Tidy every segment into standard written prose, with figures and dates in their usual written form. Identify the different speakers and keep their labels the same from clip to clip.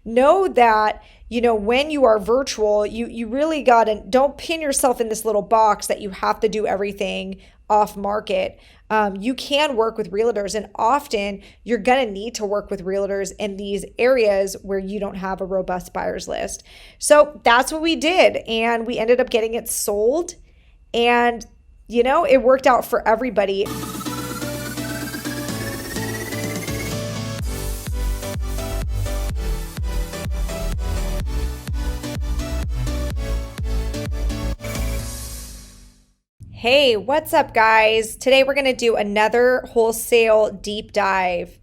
Speaker 1: know that, when you are virtual, you really don't pin yourself in this little box that you have to do everything off market. You can work with realtors, and often you're going to need to work with realtors in these areas where you don't have a robust buyer's list. So that's what we did. And we ended up getting it sold. And, it worked out for everybody. Hey, what's up, guys? Today we're going to do another wholesale deep dive.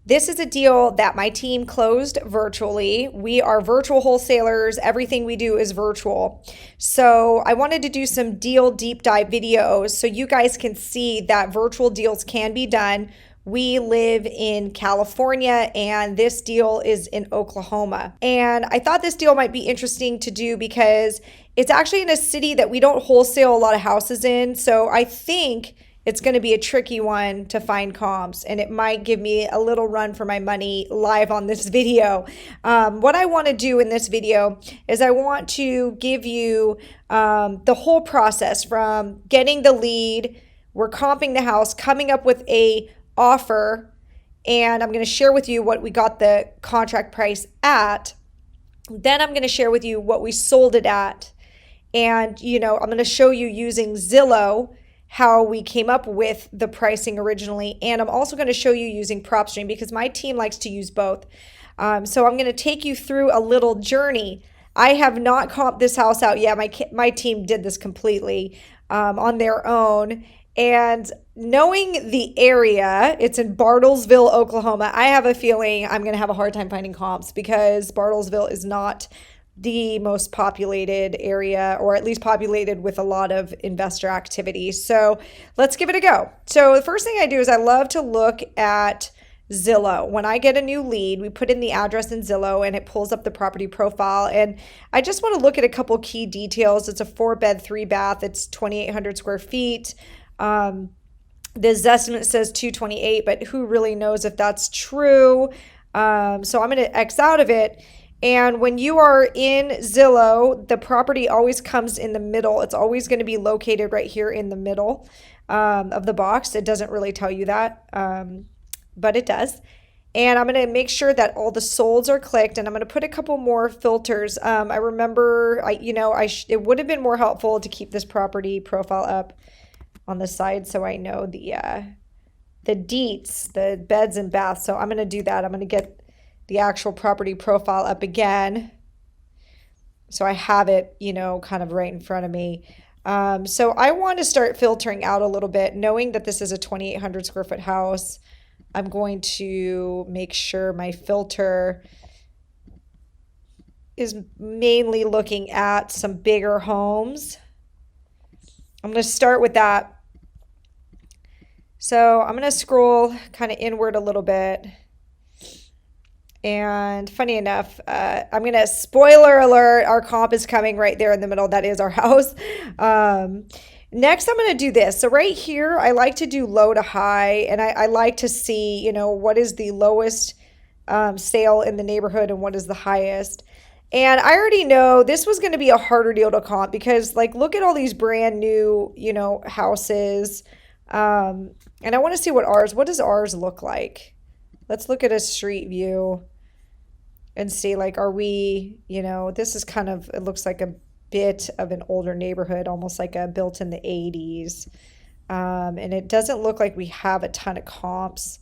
Speaker 1: This is a deal that my team closed virtually. We are virtual wholesalers. Everything we do is virtual. So I wanted to do some deal deep dive videos so you guys can see that virtual deals can be done. We live in California and this deal is in Oklahoma. And I thought this deal might be interesting to do because it's actually in a city that we don't wholesale a lot of houses in. So I think it's going to be a tricky one to find comps, and it might give me a little run for my money live on this video. What I want to do in this video is I want to give you the whole process from getting the lead, we're comping the house, coming up with a offer, and I'm going to share with you what we got the contract price at. Then I'm going to share with you what we sold it at. And, I'm going to show you using Zillow how we came up with the pricing originally. And I'm also going to show you using PropStream because my team likes to use both. So I'm going to take you through a little journey. I have not comped this house out yet. My team did this completely on their own. And knowing the area, it's in Bartlesville, Oklahoma. I have a feeling I'm going to have a hard time finding comps because Bartlesville is not the most populated area, or at least populated with a lot of investor activity. So let's give it a go. So the first thing I do is I love to look at Zillow. When I get a new lead, we put in the address in Zillow and it pulls up the property profile. And I just want to look at a couple key details. It's a 4-bed, 3-bath. It's 2,800 square feet. The Zestimate says 228, but who really knows if that's true? So I'm going to X out of it. And when you are in Zillow, the property always comes in the middle. It's always going to be located right here in the middle of the box. It doesn't really tell you that, but it does. And I'm going to make sure that all the solds are clicked, and I'm going to put a couple more filters. I remember, it would have been more helpful to keep this property profile up on the side so I know the deets, the beds and baths. So I'm going to do that. I'm going to get the actual property profile up again so I have it, kind of right in front of me. So I want to start filtering out a little bit, knowing that this is a 2,800 square foot house. I'm going to make sure my filter is mainly looking at some bigger homes. I'm going to start with that. So I'm going to scroll kind of inward a little bit. And funny enough, I'm going to, spoiler alert, our comp is coming right there in the middle. That is our house. Next, I'm going to do this. So right here, I like to do low to high, and I like to see, what is the lowest sale in the neighborhood and what is the highest. And I already know this was going to be a harder deal to comp because, look at all these brand new, houses. And I want to see what does ours look like? Let's look at a street view and see, are we, this is kind of, it looks like a bit of an older neighborhood, almost like a built in the 80s. And it doesn't look like we have a ton of comps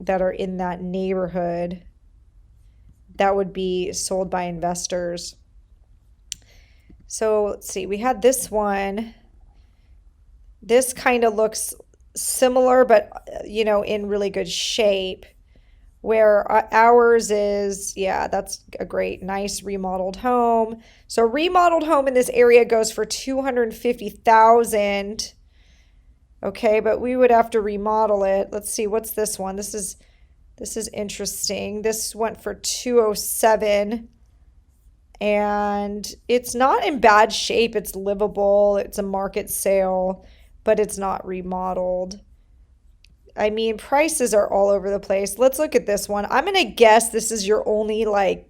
Speaker 1: that are in that neighborhood that would be sold by investors. So let's see, we had this one. This kind of looks similar, but in really good shape, where ours is, that's a great, nice remodeled home. So remodeled home in this area goes for $250,000. Okay, but we would have to remodel it. Let's see, what's this one? This is interesting. This went for $207,000. And it's not in bad shape. It's livable. It's a market sale, but it's not remodeled. I mean, prices are all over the place. Let's look at this one. I'm gonna guess this is your only like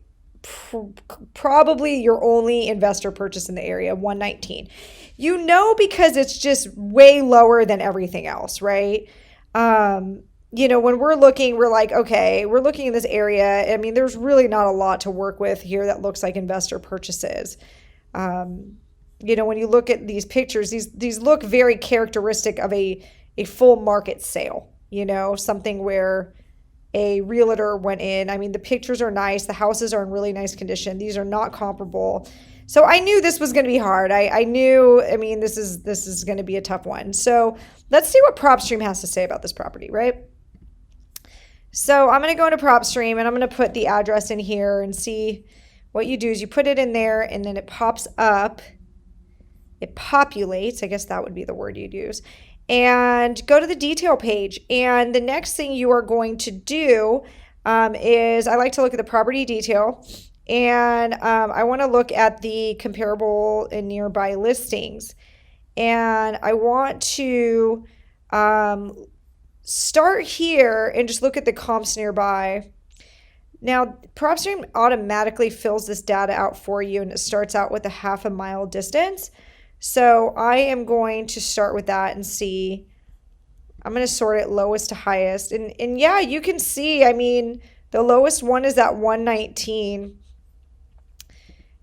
Speaker 1: probably your only investor purchase in the area, 119. You know, because it's just way lower than everything else, right? When we're looking, we're like, okay, we're looking in this area. I mean, there's really not a lot to work with here that looks like investor purchases. When you look at these pictures, these look very characteristic of a full market sale, something where a realtor went in. I mean, the pictures are nice. The houses are in really nice condition. These are not comparable. So I knew this was going to be hard. I knew, I mean, this is going to be a tough one. So let's see what PropStream has to say about this property, right? So I'm going to go into PropStream and I'm going to put the address in here and see what you do is you put it in there and then it pops up. It populates, I guess that would be the word you'd use, and go to the detail page. And the next thing you are going to do is I like to look at the property detail, and I want to look at the comparable and nearby listings. And I want to start here and just look at the comps nearby. Now, PropStream automatically fills this data out for you, and it starts out with a half a mile distance. So I am going to start with that and see. I'm going to sort it lowest to highest. And yeah, you can see, I mean, the lowest one is at 119.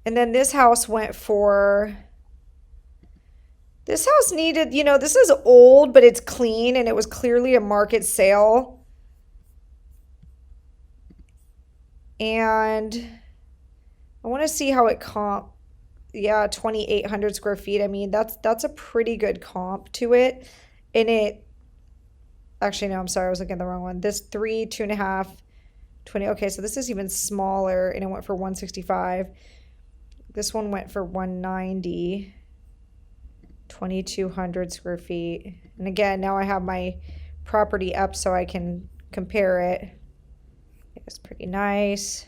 Speaker 1: And then this house went for, this house needed, this is old, but it's clean and it was clearly a market sale. And I want to see how it comp. Yeah, 2,800 square feet. I mean, that's a pretty good comp to it. And it, actually, no, I'm sorry, I was looking at the wrong one. This 3, 2.5, 20. Okay, so this is even smaller and it went for 165. This one went for 190, 2,200 square feet. And again, now I have my property up so I can compare it. It's pretty nice.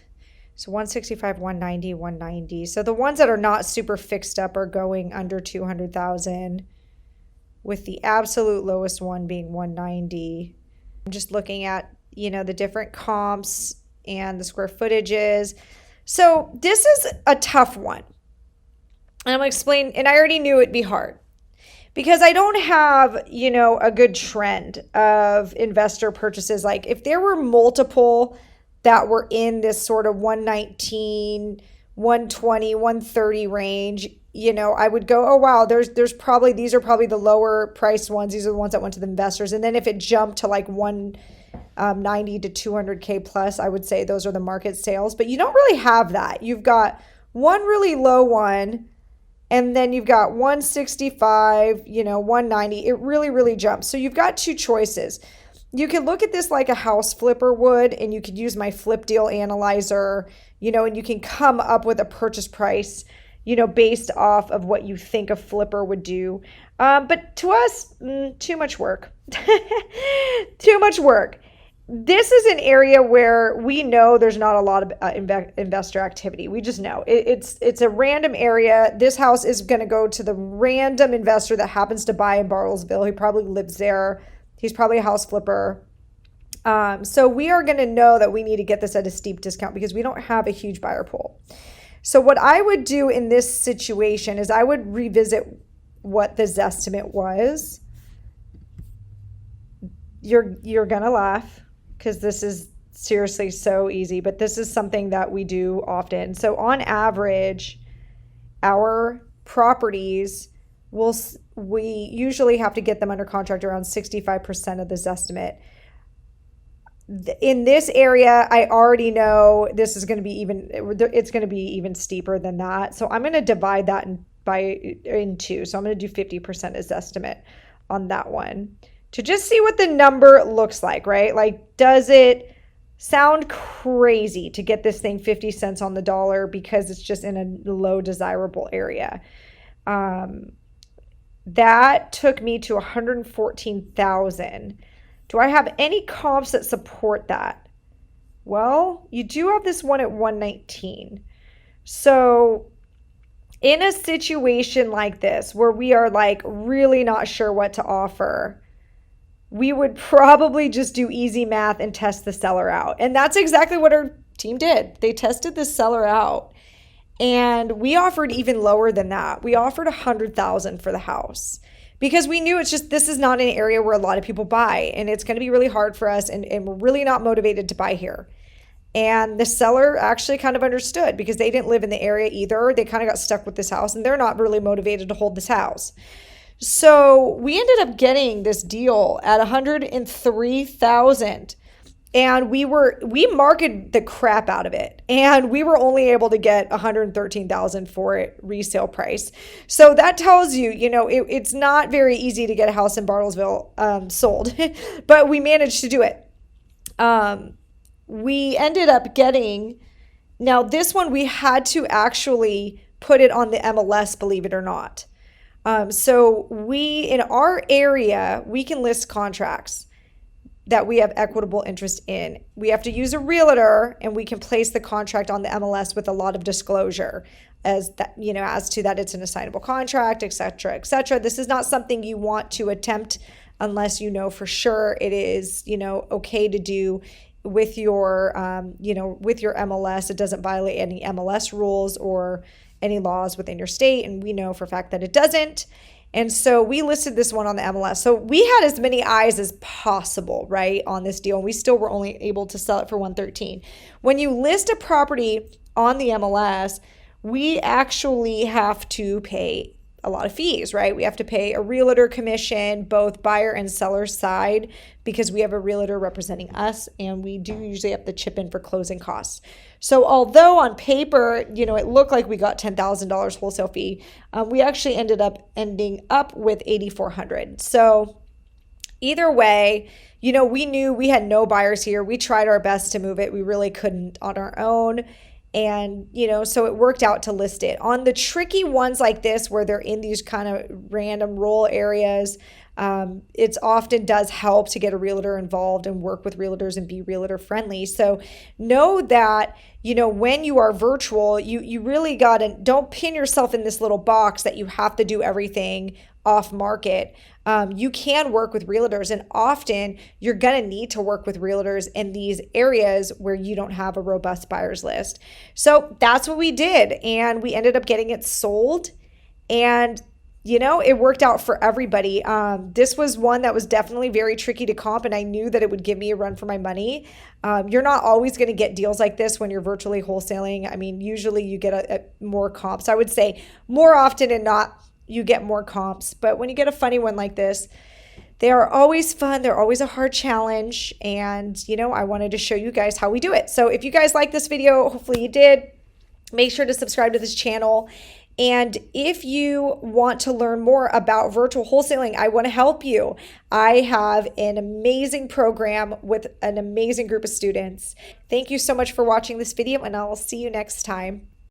Speaker 1: So 165, 190, 190. So the ones that are not super fixed up are going under 200,000, with the absolute lowest one being 190. I'm just looking at, the different comps and the square footages. So this is a tough one. And I'm going to explain, and I already knew it'd be hard because I don't have, a good trend of investor purchases. Like if there were multiple that were in this sort of 119, 120, 130 range, I would go, oh, wow, there's probably, these are probably the lower priced ones. These are the ones that went to the investors. And then if it jumped to like 190 to 200K plus, I would say those are the market sales. But you don't really have that. You've got one really low one, and then you've got 165, 190. It really, really jumps. So you've got two choices. You can look at this like a house flipper would, and you could use my flip deal analyzer, and you can come up with a purchase price, based off of what you think a flipper would do. But to us, too much work. Too much work. This is an area where we know there's not a lot of investor activity. We just know it's a random area. This house is going to go to the random investor that happens to buy in Bartlesville. He probably lives there. He's probably a house flipper. So we are going to know that we need to get this at a steep discount because we don't have a huge buyer pool. So what I would do in this situation is I would revisit what the Zestimate was. You're going to laugh because this is seriously so easy, but this is something that we do often. So on average, our properties we usually have to get them under contract around 65% of the Zestimate. In this area, I already know this is going to be it's going to be even steeper than that. So I'm going to divide that in two. So I'm going to do 50% as estimate on that one to just see what the number looks like, right? Like, does it sound crazy to get this thing 50 cents on the dollar because it's just in a low desirable area? That took me to 114,000. Do I have any comps that support that? Well, you do have this one at 119. So in a situation like this where we are like really not sure what to offer, we would probably just do easy math and test the seller out. And that's exactly what our team did. They tested the seller out. And we offered even lower than that. We offered $100,000 for the house because we knew it's just, this is not an area where a lot of people buy, and it's going to be really hard for us. And we're really not motivated to buy here. And the seller actually kind of understood because they didn't live in the area either. They kind of got stuck with this house and they're not really motivated to hold this house. So we ended up getting this deal at $103,000. And we marketed the crap out of it, and we were only able to get $113,000 for it resale price. So that tells you, it's not very easy to get a house in Bartlesville sold, but we managed to do it. We ended up getting, now this one we had to actually put it on the MLS, believe it or not. So in our area, we can list contracts that we have equitable interest in. We have to use a realtor, and we can place the contract on the MLS with a lot of disclosure as that, as to that it's an assignable contract, et cetera, et cetera. This is not something you want to attempt unless you know for sure it is, okay to do with your, with your MLS. It doesn't violate any MLS rules or any laws within your state. And we know for a fact that it doesn't. And so we listed this one on the MLS. So we had as many eyes as possible, right, on this deal. And we still were only able to sell it for $113,000. When you list a property on the MLS, we actually have to pay a lot of fees, right? We have to pay a realtor commission, both buyer and seller side, because we have a realtor representing us, and we do usually have to chip in for closing costs. So although on paper, it looked like we got $10,000 wholesale fee, we actually ending up with $8,400. So either way, we knew we had no buyers here. We tried our best to move it. We really couldn't on our own. And, so it worked out to list it. On the tricky ones like this, where they're in these kind of random rural areas, it often does help to get a realtor involved and work with realtors and be realtor friendly. So know that, when you are virtual, you really don't pin yourself in this little box that you have to do everything off market. You can work with realtors, and often you're going to need to work with realtors in these areas where you don't have a robust buyers list. So that's what we did. And we ended up getting it sold, and it worked out for everybody. This was one that was definitely very tricky to comp, and I knew that it would give me a run for my money. You're not always going to get deals like this when you're virtually wholesaling. I mean, usually you get more comps. I would say more often than not, you get more comps. But when you get a funny one like this, they are always fun. They're always a hard challenge. And, I wanted to show you guys how we do it. So if you guys like this video, hopefully you did, make sure to subscribe to this channel. And if you want to learn more about virtual wholesaling, I want to help you. I have an amazing program with an amazing group of students. Thank you so much for watching this video, and I will see you next time.